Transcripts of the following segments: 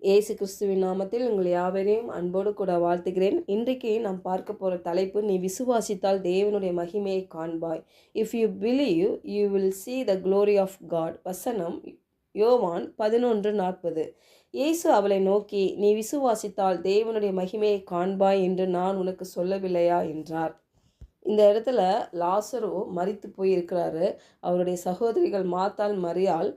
இயேசு கிறிஸ்துவின் நாமத்தில் உங்கள் யாவரையும் அன்போடு கூட வாழ்த்துகிறேன். இன்றைக்கு நாம் பார்க்க போகிற தலைப்பு, நீ விசுவாசித்தால் தேவனுடைய மகிமையை காண்பாய். If you believe you will see the glory of God. வசனம் யோவான் 11:40. இயேசு அவளை நோக்கி, நீ விசுவாசித்தால் தேவனுடைய மகிமையை காண்பாய் என்று நான் உனக்கு சொல்லவில்லையா என்றார். இந்த இடத்துல லாசரு மரித்து போயிருக்கிறாரு. அவருடைய சகோதரிகள் மார்த்தாள், மரியாள்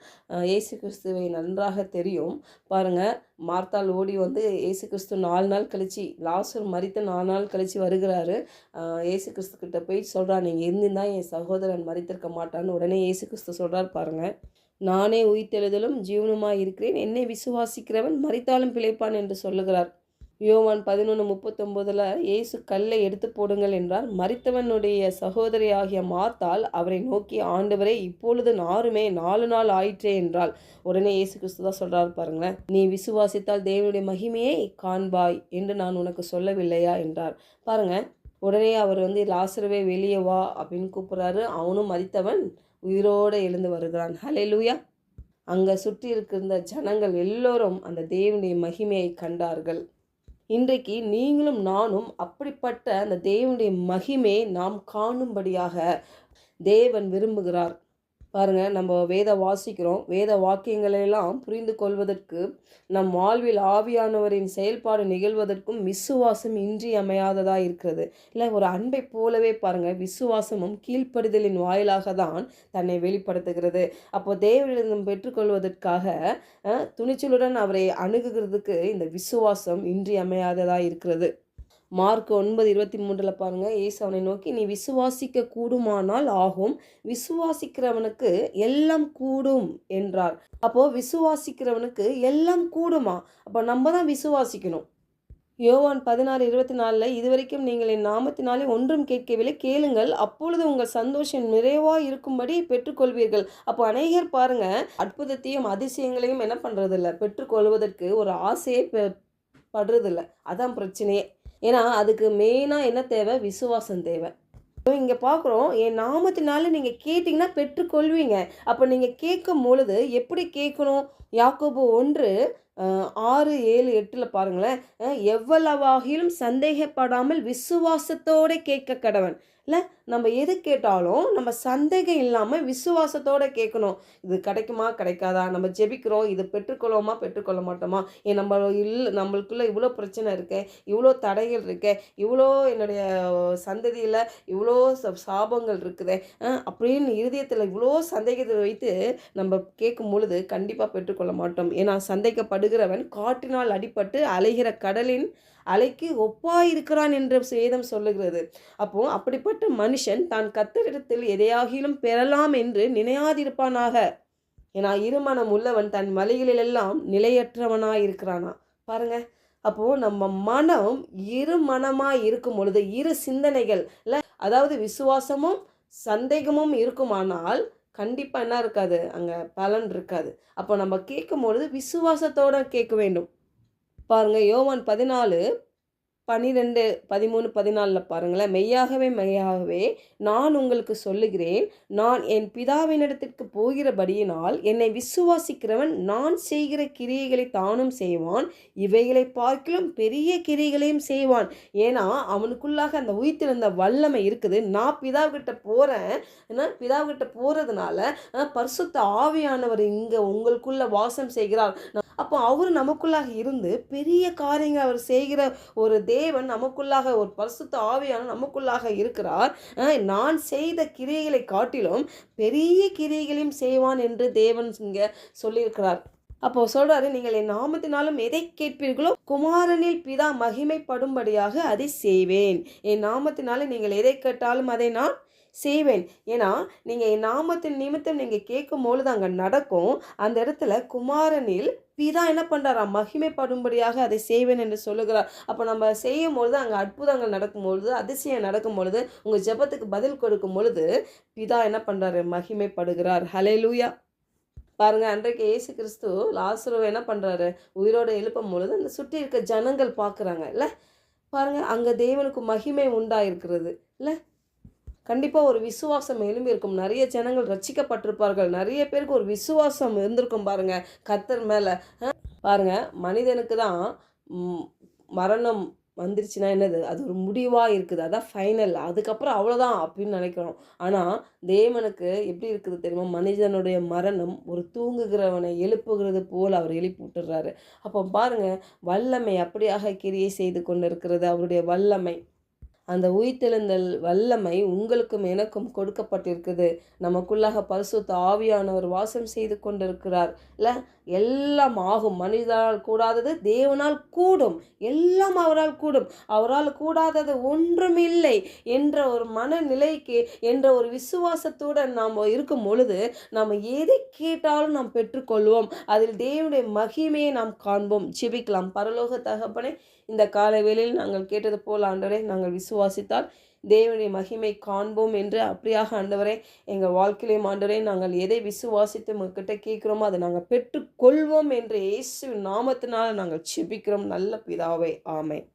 இயேசு கிறிஸ்துவை நன்றாக தெரியும். பாருங்கள், மார்த்தாள் ஓடி வந்து இயேசு கிறிஸ்து 4 நாள் கழித்து, லாசரு மரித்து 4 நாள் கழித்து வருகிறாரு. இயேசு கிறிஸ்துக்கிட்ட போய் சொல்கிறான், நீங்கள் இருந்திருந்தா என் சகோதரன் மரித்திருக்க மாட்டான்னு. உடனே இயேசு கிறிஸ்து சொல்கிறார் பாருங்கள், நானே உயிர்த்தெழுதலும் ஜீவனுமாய் இருக்கிறேன், என்னை விசுவாசிக்கிறவன் மரித்தாலும் பிழைப்பான் என்று சொல்லுகிறார். யோவான் 11:39 இயேசு கல்லை எடுத்து போடுங்கள் என்றார். மரித்தவனுடைய சகோதரி ஆகிய மார்த்தாள் அவரை நோக்கி, ஆண்டவரே, இப்பொழுது நாருமே 4 நாள் ஆயிற்றே என்றாள். உடனே இயேசு கிறிஸ்து தான் சொல்கிறார் பாருங்களேன், நீ விசுவாசித்தால் தேவனுடைய மகிமையை காண்பாய் என்று நான் உனக்கு சொல்லவில்லையா என்றார். பாருங்கள், உடனே அவர் வந்து லாசருவே வெளியே வா அப்படின்னு கூப்பிட்றாரு. அவனும் மரித்தவன் உயிரோடு எழுந்து வருகிறான். ஹல்லேலூயா. அங்கே சுற்றி இருக்கிற ஜனங்கள் எல்லோரும் அந்த தேவனுடைய மகிமையை கண்டார்கள். இன்றைக்கு நீங்களும் நானும் அப்படிப்பட்ட அந்த தேவனுடைய மகிமையை நாம் காணும்படியாக தேவன் விரும்புகிறார். பாருங்கள், நம்ம வேத வாசிக்கிறோம். வேத வாக்கியங்களெல்லாம் புரிந்து கொள்வதற்கு, நம் வாழ்வில் ஆவியானவரின் செயல்பாடு நிகழ்வதற்கும் விசுவாசம் இன்றியமையாததாக இருக்கிறது. இல்லை, ஒரு அன்பை போலவே பாருங்கள், விசுவாசமும் கீழ்ப்படிதலின் வாயிலாக தான் தன்னை வெளிப்படுத்துகிறது. அப்போ தேவனிடம் பெற்றுக்கொள்வதற்காக துணிச்சலுடன் அவரை அணுகுகிறதுக்கு இந்த விசுவாசம் இன்றியமையாததாக இருக்கிறது. மார்க் 9:23 பாருங்கள், இயேசு அவனை நோக்கி, நீ விசுவாசிக்க கூடுமானால் ஆகும், விசுவாசிக்கிறவனுக்கு எல்லாம் கூடும் என்றார். அப்போது விசுவாசிக்கிறவனுக்கு எல்லாம் கூடுமா? அப்போ நம்ம தான் விசுவாசிக்கணும். யோவான் 16:24 இதுவரைக்கும் நீங்கள் என் நாமத்தினாலே ஒன்றும் கேட்கவில்லை, கேளுங்கள், அப்பொழுது உங்கள் சந்தோஷம் நிறைவாக இருக்கும்படி பெற்றுக்கொள்வீர்கள். அப்போ அநேகர் பாருங்கள், அற்புதத்தையும் அதிசயங்களையும் என்ன பண்ணுறதில்ல, பெற்றுக்கொள்வதற்கு ஒரு ஆசையை படுறதில்ல. அதான் பிரச்சனையே. ஏன்னா அதுக்கு மெயினாக என்ன தேவை? விசுவாசம் தேவை. இங்கே பார்க்குறோம், என் நாமத்தினால நீங்கள் கேட்டிங்கன்னா பெற்றுக்கொள்வீங்க. அப்போ நீங்கள் கேட்கும் பொழுது எப்படி கேட்கணும்? யாக்கோபு 1:6-7-8 பாருங்களேன், எவ்வளவாகிலும் சந்தேகப்படாமல் விசுவாசத்தோடு கேட்க கடவன். இல்லை, நம்ம எது கேட்டாலும் நம்ம சந்தேகம் இல்லாமல் விசுவாசத்தோடு கேட்கணும். இது கிடைக்குமா கிடைக்காதா? நம்ம ஜெபிக்கிறோம், இது பெற்றுக்கொள்வோமா பெற்றுக்கொள்ள மாட்டோமா? நம்மளுக்குள்ளே இவ்வளோ பிரச்சனை இருக்கு, இவ்வளோ தடைகள் இருக்கு, இவ்வளோ என்னுடைய சந்ததியில் இவ்வளோ சாபங்கள் இருக்குது அப்படின்னு இருதயத்தில் இவ்வளோ சந்தேகத்தை வைத்து நம்ம கேட்கும் பொழுது கண்டிப்பாக பெற்றுக்கொள்ள மாட்டோம். ஏன்னா சந்தேகப்படுகிறவன் காற்றினால் அடிபட்டு அலைகிற கடலின் அலைக்கு ஒப்பாயிருக்கிறான் என்று வேதம் சொல்லுகிறது. அப்போ அப்படிப்பட்ட மனுஷன் தான் கர்த்தரிடத்தில் எதையாகிலும் பெறலாம் என்று நினையாதிருப்பானாக. ஏன்னா இருமனம் உள்ளவன் தன் வழிகளிலெல்லாம் நிலையற்றவனாயிருக்கிறானா. பாருங்க, அப்போது நம்ம மனம் இரு மனமாக இருக்கும் பொழுது, இரு சிந்தனைகள் இல்லை, அதாவது விசுவாசமும் சந்தேகமும் இருக்குமானால் கண்டிப்பாக என்ன இருக்காது? அங்கே பலன் இருக்காது. அப்போ நம்ம கேட்கும் பொழுது விசுவாசத்தோடு கேட்க வேண்டும். பாருங்கள், யோவான் 14:13-14 பாருங்களேன், மெய்யாகவே மெய்யாகவே நான் உங்களுக்கு சொல்லுகிறேன், நான் என் பிதாவினிடத்திற்கு போகிறபடியினால் என்னை விசுவாசிக்கிறவன் நான் செய்கிற கிரியைகளை தானும் செய்வான், இவைகளை பார்க்கிலும் பெரிய கிரியைகளையும் செய்வான். ஏன்னா அவனுக்குள்ளாக அந்த உயிர்த்தெழுந்த வல்லமை இருக்குது. நான் பிதாவுக்கிட்ட போகிறேன், பிதாவுக்கிட்ட போகிறதுனால பரிசுத்த ஆவியானவர் இங்கே உங்களுக்குள்ள வாசம் செய்கிறார். அப்போ அவர் நமக்குள்ளாக இருந்து பெரிய காரியங்கள் அவர் செய்கிற ஒரு தேவன் நமக்குள்ளாக, ஒரு பரிசுத்த ஆவியான நமக்குள்ளாக இருக்கிறார். நான் செய்த கிரியைகளை காட்டிலும் பெரிய கிரியைகளையும் செய்வான் என்று தேவன் இங்கே சொல்லியிருக்கிறார். அப்போ சொல்றாரு, நீங்கள் என் நாமத்தினாலும் எதை கேட்பீர்களோ குமாரனில் பிதா மகிமைப்படும்படியாக அதை செய்வேன். என் நாமத்தினால நீங்கள் எதை கேட்டாலும் அதை நான் செய்வேன். ஏன்னா நீங்கள் என் நாமத்தின் நிமித்தம் நீங்கள் கேட்கும் பொழுது அங்கே நடக்கும். அந்த இடத்துல குமாரனில் பிதா என்ன பண்ணுறாரா? மகிமைப்படும்படியாக அதை செய்வேன் என்று சொல்லுகிறார். அப்போ நம்ம செய்யும் பொழுது அங்கே அற்புதங்கள் நடக்கும் பொழுது, அதிசயம் நடக்கும் பொழுது, உங்கள் ஜெபத்துக்கு பதில் கொடுக்கும் பொழுது பிதா என்ன பண்ணுறாரு? மகிமைப்படுகிறார். ஹல்லேலூயா. பாருங்கள், அன்றைக்கு இயேசு கிறிஸ்து லாசருவை என்ன பண்ணுறாரு? உயிரோடு எழுப்பும் பொழுது அந்த சுற்றி இருக்க ஜனங்கள் பார்க்குறாங்க இல்லை. பாருங்கள், அங்கே தேவனுக்கு மகிமை உண்டாயிருக்கிறது இல்லை. கண்டிப்பாக ஒரு விசுவாசம் எழும்பி இருக்கும். நிறைய ஜனங்கள் ரட்சிக்கப்பட்டிருப்பார்கள். நிறைய பேருக்கு ஒரு விசுவாசம் இருந்திருக்கும் பாருங்கள் கர்த்தர் மேலே. பாருங்க, மனிதனுக்கு தான் ம் மரணம் வந்துருச்சுன்னா என்னது? அது ஒரு முடிவா இருக்குது. அதான் ஃபைனல். அதுக்கப்புறம் அவ்வளோதான் அப்படின்னு நெனைக்கிறோம். ஆனா, தேவனுக்கு எப்படி இருக்குது தெரியுமா? மனிதனுடைய மரணம் ஒரு தூங்குகிறவனை எழுப்புகிறது போல அவர் எழுப்பி விட்டுர்றாரு. அப்போ பாருங்க, வல்லமை அப்படியாக கிரியை செய்து கொண்டிருக்கிறது. அவருடைய வல்லமை. அந்த உயிர்த்தெழுந்தல் வல்லமை உங்களுக்கும் எனக்கும் கொடுக்கப்பட்டிருக்குது. நமக்குள்ளாக பரிசுத்த ஆவியானவர் வாசம் செய்து கொண்டிருக்கிறார். இல்ல, எல்லாம் ஆகும். மனிதனால் கூடாதது தேவனால் கூடும். எல்லாம் அவரால் கூடும். அவரால் கூடாதது ஒன்றுமில்லை என்ற ஒரு மனநிலைக்கு, என்ற ஒரு விசுவாசத்துடன் நாம் இருக்கும் பொழுது, நாம் எதை கேட்டாலும் நாம் பெற்றுக்கொள்வோம். அதில் தேவனுடைய மகிமையை நாம் காண்போம். ஜெபிக்கலாம். பரலோக தகப்பனே, இந்த காலை வேளையில் நாங்கள் கேட்டது போல் ஆண்டவரே, நாங்கள் விசுவாசித்தால் தேவனுடைய மகிமை காண்போம் என்று அப்படியாக ஆண்டவரே எங்கள் வாழ்க்கையிலேயும் ஆண்டவரே நாங்கள் எதை விசுவாசித்து உங்ககிட்ட கேட்குறோமோ அதை நாங்கள் பெற்றுக்கொள்வோம் என்று இயேசுவின் நாமத்தினால் நாங்கள் ஜெபிக்கிறோம் நல்ல பிதாவே. ஆமென்.